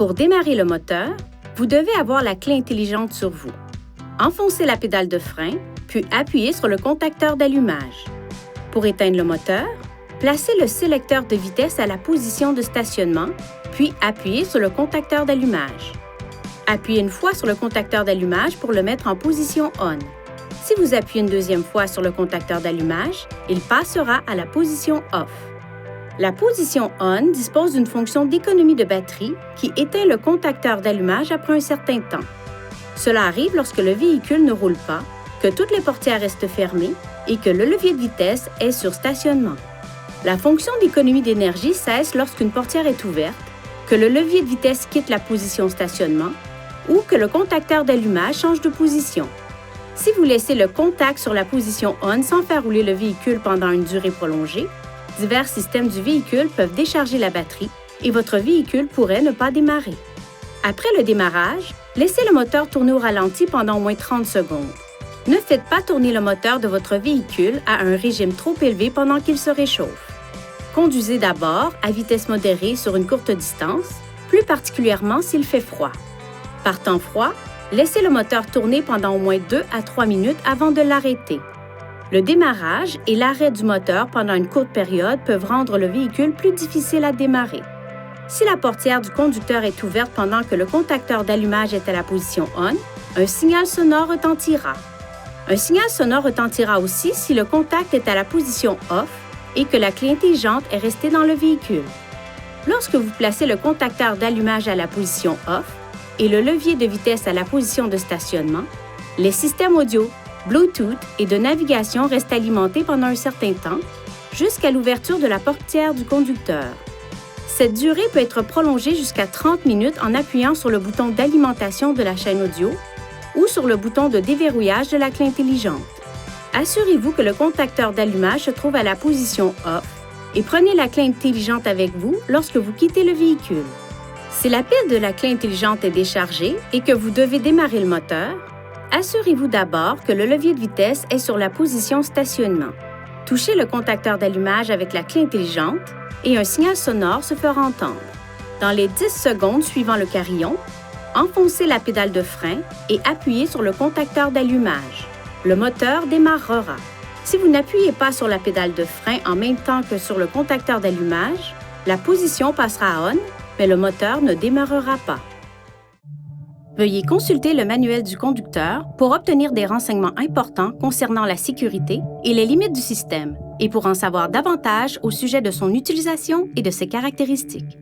Pour démarrer le moteur, vous devez avoir la clé intelligente sur vous. Enfoncez la pédale de frein, puis appuyez sur le contacteur d'allumage. Pour éteindre le moteur, placez le sélecteur de vitesse à la position de stationnement, puis appuyez sur le contacteur d'allumage. Appuyez une fois sur le contacteur d'allumage pour le mettre en position ON. Si vous appuyez une deuxième fois sur le contacteur d'allumage, il passera à la position OFF. La position ON dispose d'une fonction d'économie de batterie qui éteint le contacteur d'allumage après un certain temps. Cela arrive lorsque le véhicule ne roule pas, que toutes les portières restent fermées et que le levier de vitesse est sur stationnement. La fonction d'économie d'énergie cesse lorsqu'une portière est ouverte, que le levier de vitesse quitte la position stationnement ou que le contacteur d'allumage change de position. Si vous laissez le contact sur la position ON sans faire rouler le véhicule pendant une durée prolongée, divers systèmes du véhicule peuvent décharger la batterie et votre véhicule pourrait ne pas démarrer. Après le démarrage, laissez le moteur tourner au ralenti pendant au moins 30 secondes. Ne faites pas tourner le moteur de votre véhicule à un régime trop élevé pendant qu'il se réchauffe. Conduisez d'abord à vitesse modérée sur une courte distance, plus particulièrement s'il fait froid. Par temps froid, laissez le moteur tourner pendant au moins 2 à 3 minutes avant de l'arrêter. Le démarrage et l'arrêt du moteur pendant une courte période peuvent rendre le véhicule plus difficile à démarrer. Si la portière du conducteur est ouverte pendant que le contacteur d'allumage est à la position ON, un signal sonore retentira. Un signal sonore retentira aussi si le contact est à la position OFF et que la clé intelligente est restée dans le véhicule. Lorsque vous placez le contacteur d'allumage à la position OFF et le levier de vitesse à la position de stationnement, les systèmes audio, Bluetooth et de navigation restent alimentés pendant un certain temps, jusqu'à l'ouverture de la portière du conducteur. Cette durée peut être prolongée jusqu'à 30 minutes en appuyant sur le bouton d'alimentation de la chaîne audio ou sur le bouton de déverrouillage de la clé intelligente. Assurez-vous que le contacteur d'allumage se trouve à la position OFF et prenez la clé intelligente avec vous lorsque vous quittez le véhicule. Si la pile de la clé intelligente est déchargée et que vous devez démarrer le moteur, assurez-vous d'abord que le levier de vitesse est sur la position stationnement. Touchez le contacteur d'allumage avec la clé intelligente et un signal sonore se fera entendre. Dans les 10 secondes suivant le carillon, enfoncez la pédale de frein et appuyez sur le contacteur d'allumage. Le moteur démarrera. Si vous n'appuyez pas sur la pédale de frein en même temps que sur le contacteur d'allumage, la position passera à ON, mais le moteur ne démarrera pas. Veuillez consulter le manuel du conducteur pour obtenir des renseignements importants concernant la sécurité et les limites du système et pour en savoir davantage au sujet de son utilisation et de ses caractéristiques.